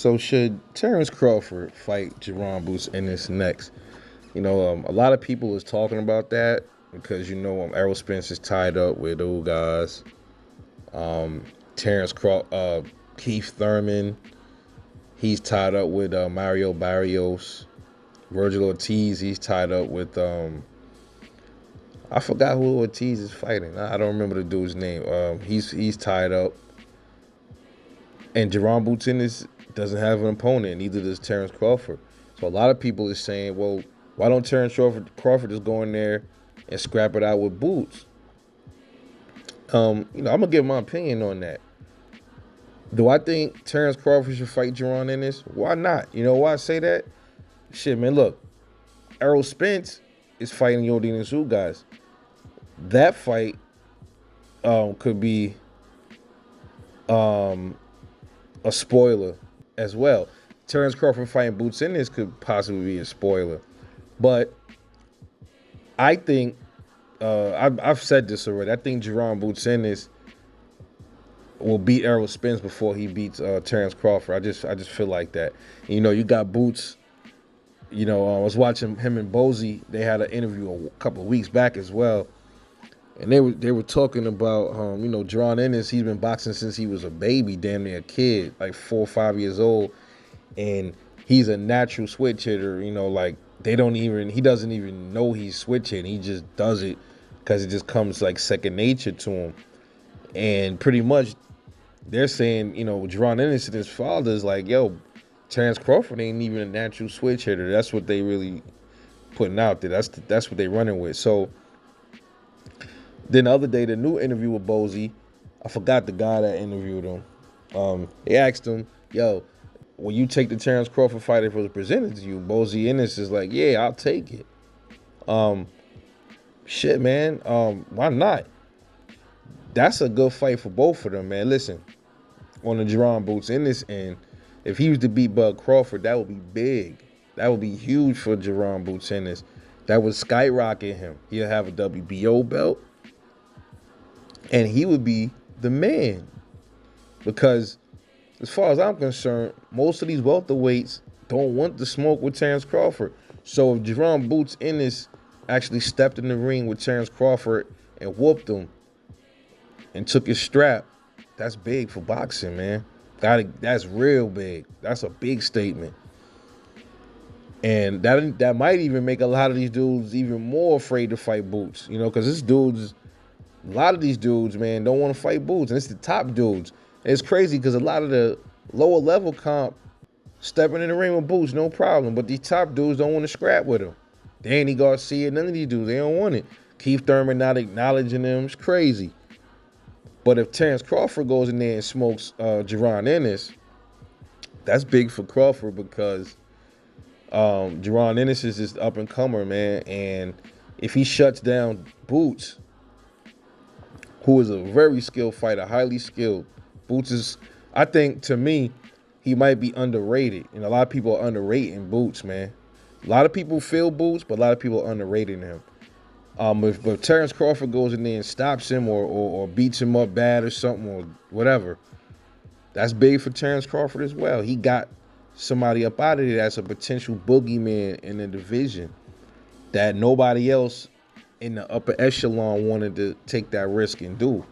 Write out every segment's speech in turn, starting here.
So should Terence Crawford fight Jaron Boots Ennis next? A lot of people is talking about that because Aerospence is tied up with old guys. Terence Keith Thurman, he's tied up with Mario Barrios. Virgil Ortiz, he's tied up with I forgot who Ortiz is fighting. I don't remember the dude's name. He's tied up, and Jaron Boots Ennis doesn't have an opponent. Neither does Terence Crawford. So a lot of people is saying, well, why don't Terence Crawford just go in there and scrap it out with Boots? I'm gonna give my opinion on that. Do I think Terence Crawford should fight Jaron Ennis? Why not? You know why I say that? Shit, man, look. Aerospence is fighting Yordenis Ugas. That fight could be a spoiler as well. Terence Crawford fighting Boots Ennis could possibly be a spoiler. But I think, I've said this already, I think Jaron Boots Ennis will beat Aerospence before he beats Terence Crawford. I just feel like that. You got Boots. I was watching him and Bozy. They had an interview a couple of weeks back as well, and they were talking about Jaron Ennis. He's been boxing since he was a baby, damn near a kid, like 4 or 5 years old, and he's a natural switch hitter. Like he doesn't even know he's switch hitting. He just does it because it just comes like second nature to him, and pretty much they're saying Jaron Ennis and his father is like, yo, Terence Crawford ain't even a natural switch hitter. That's what they really putting out there. That's what they running with. So then the other day, the new interview with Bozy, I forgot the guy that interviewed him. They asked him, yo, will you take the Terence Crawford fight if it was presented to you? Bozy Ennis is like, yeah, I'll take it. Shit, man. Why not? That's a good fight for both of them, man. Listen, on the Jaron Boots Ennis end, if he was to beat Bud Crawford, that would be big. That would be huge for Jaron Boots Ennis. That would skyrocket him. He'll have a WBO belt, and he would be the man. Because as far as I'm concerned, most of these welterweights don't want to smoke with Terence Crawford. So if Jaron Boots Ennis actually stepped in the ring with Terence Crawford and whooped him and took his strap, that's big for boxing, man. That's real big. That's a big statement. And that might even make a lot of these dudes even more afraid to fight Boots, because a lot of these dudes, man, don't want to fight Boots, and it's the top dudes. And it's crazy because a lot of the lower level comp stepping in the ring with Boots, no problem, but these top dudes don't want to scrap with him. Danny Garcia, none of these dudes, they don't want it. Keith Thurman not acknowledging them, it's crazy. But if Terence Crawford goes in there and smokes Jaron Ennis, that's big for Crawford because Jaron Ennis is this up-and-comer, man. And if he shuts down Boots, who is a very skilled fighter, highly skilled, Boots is, I think, to me, he might be underrated. And a lot of people are underrating Boots, man. A lot of people feel Boots, but a lot of people are underrating him. If Terence Crawford goes in there and stops him or beats him up bad or something or whatever, that's big for Terence Crawford as well. He got somebody up out of there that's a potential boogeyman in the division that nobody else in the upper echelon wanted to take that risk and do.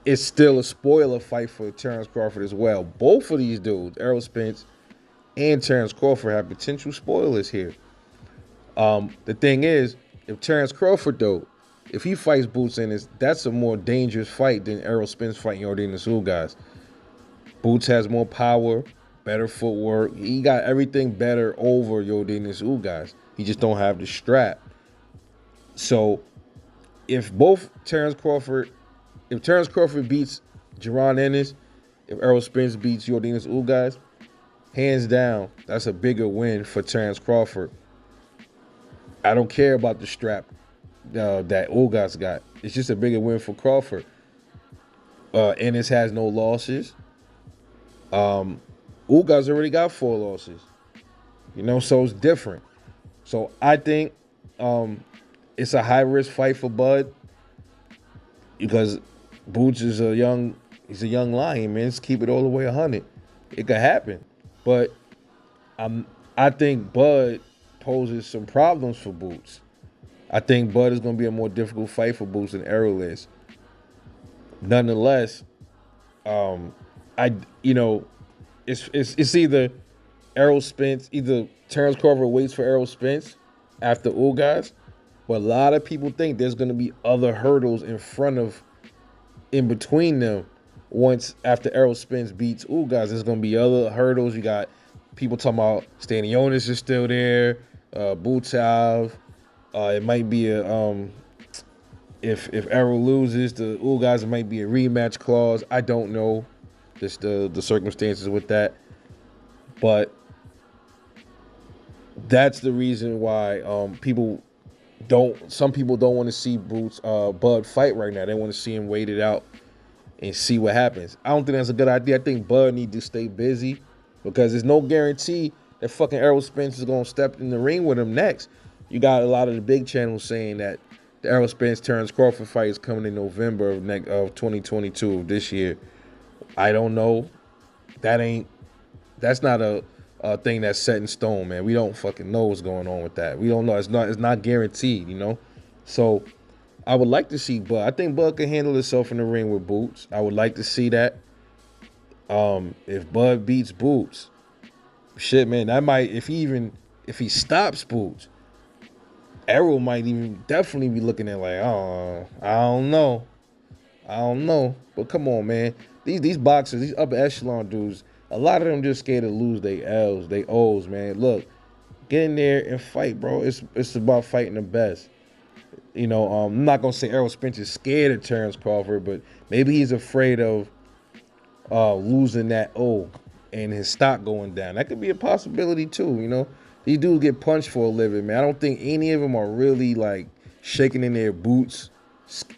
It's still a spoiler fight for Terence Crawford as well. Both of these dudes, Aerospence and Terence Crawford, have potential spoilers here. The thing is, if Terence Crawford, though, if he fights Boots Ennis, that's a more dangerous fight than Aerospence fighting Yordenis Ugas. Boots has more power, better footwork. He got everything better over Yordenis Ugas. He just don't have the strap. So if Terence Crawford beats Jaron Ennis, if Aerospence beats Yordenis Ugas, hands down, that's a bigger win for Terence Crawford. I don't care about the strap that Ugas got. It's just a bigger win for Crawford. Ennis has no losses. Ugas already got 4 losses. So it's different. So I think it's a high-risk fight for Bud because Boots is a young lion, man. Let's keep it all the way 100. It could happen, but I'm I think Bud poses some problems for Boots. I think Bud is going to be a more difficult fight for Boots than Errol is. Nonetheless, um, I you know it's either Aerospence, either Terence Crawford waits for Aerospence after Ugas, but a lot of people think there's going to be other hurdles in between them. Once after Aerospence beats Ugas, there's going to be other hurdles. You got people talking about Stanley Owners is still there, Butav. It might be a if Errol loses the Ugas, it might be a rematch clause. I don't know just the circumstances with that, but that's the reason why some people don't want to see Bud fight right now. They want to see him wait it out and see what happens. I don't think that's a good idea. I think Bud need to stay busy because there's no guarantee that fucking Errol Spence is gonna step in the ring with him next. You got a lot of the big channels saying that the Errol Spence Terence Crawford fight is coming in November of 2022 this year. I don't know. That's not a thing that's set in stone, man. We don't fucking know what's going on with that. We don't know. It's not guaranteed, you know. So I would like to see Bud. I think Bud can handle himself in the ring with Boots. I would like to see that. If Bud beats Boots, shit, man, that might if he stops Boots, Errol might even definitely be looking at like, oh, I don't know. But come on, man. These boxers, these upper echelon dudes, a lot of them just scared to lose their L's, they O's, man. Look, get in there and fight, bro. It's about fighting the best. You know, I'm not gonna say Errol Spence is scared of Terence Crawford, but maybe he's afraid of losing that O and his stock going down. That could be a possibility too. You know, these dudes get punched for a living, man. I don't think any of them are really like shaking in their boots,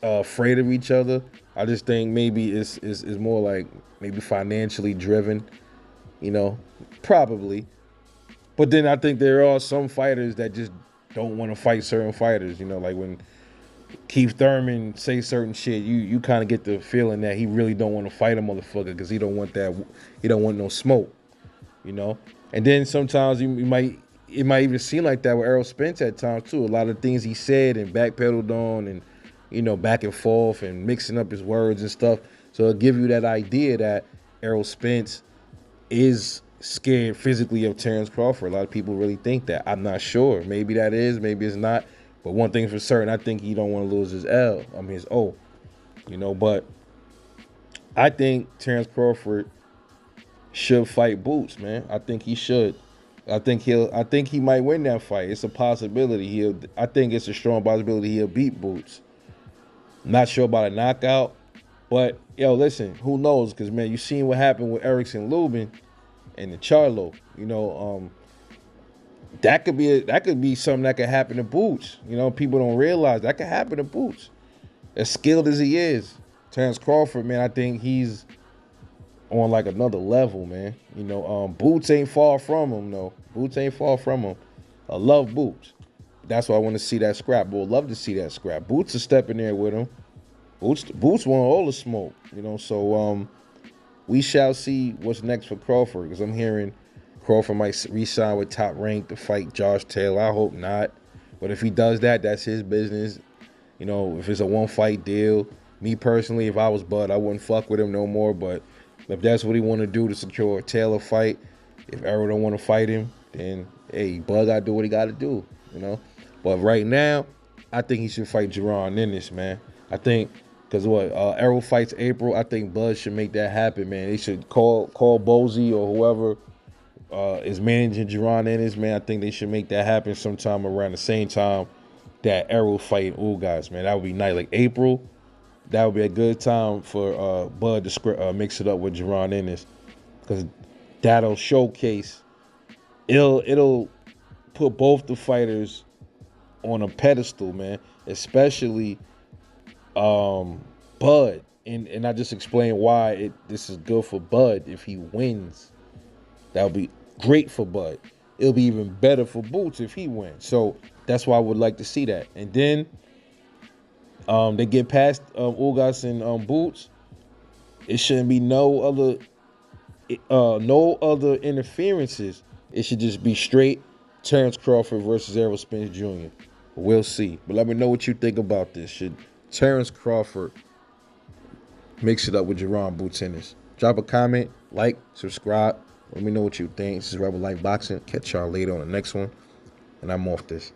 afraid of each other. I just think maybe it's more like maybe financially driven. You know, probably. But then I think there are some fighters that just don't want to fight certain fighters. You know, like when Keith Thurman say certain shit, you kind of get the feeling that he really don't want to fight a motherfucker because he don't want no smoke. You know, and then sometimes it might even seem like that with Errol Spence at times too. A lot of things he said and backpedaled on, and back and forth and mixing up his words and stuff. So it'll give you that idea that Errol Spence is scared physically of Terence Crawford. A lot of people really think that. I'm not sure. Maybe that is, maybe it's not. But one thing for certain, I think he don't want to lose his his O. But I think Terence Crawford should fight Boots, man. I think he should. I think he might win that fight. It's a possibility. I think it's a strong possibility he'll beat Boots. Not sure about a knockout. But listen, who knows? Because man, you seen what happened with Erickson Lubin and the Charlo. That could be something that could happen to Boots. People don't realize that could happen to Boots. As skilled as he is, Terence Crawford, man, I think he's on like another level, man. Boots ain't far from him, though. Boots ain't far from him. I love Boots. That's why I want to see that scrap. But I'd love to see that scrap. Boots is stepping there with him. Boots want all the smoke, So we shall see what's next for Crawford, because I'm hearing Crawford might re-sign with Top Rank to fight Josh Taylor. I hope not. But if he does that, that's his business. If it's a one-fight deal, me personally, if I was Bud, I wouldn't fuck with him no more. But if that's what he want to do to secure a Taylor fight, if Errol don't want to fight him, then, hey, Bud got to do what he got to do, But right now, I think he should fight Jaron Ennis, man. I think, because Errol fights April, I think Bud should make that happen, man. They should call Bozy or whoever is managing Jaron Ennis, man. I think they should make that happen sometime around the same time that Errol fighting Ugas, man. That would be nice. Like April, that would be a good time for Bud to mix it up with Jaron Ennis, because that'll showcase. It'll put both the fighters on a pedestal, man. Especially Bud, and I just explained why this is good for Bud if he wins. That would be great for Bud. It'll be even better for Boots if he wins. So that's why I would like to see that. And then they get past Ugas and Boots. It shouldn't be no other no other interferences. It should just be straight Terence Crawford versus Aerospence Jr. We'll see. But let me know what you think about this. Should Terence Crawford mix it up with Jaron Boots Ennis? Drop a comment, like, subscribe. Let me know what you think. This is Rebel Life Boxing. Catch y'all later on the next one. And I'm off this.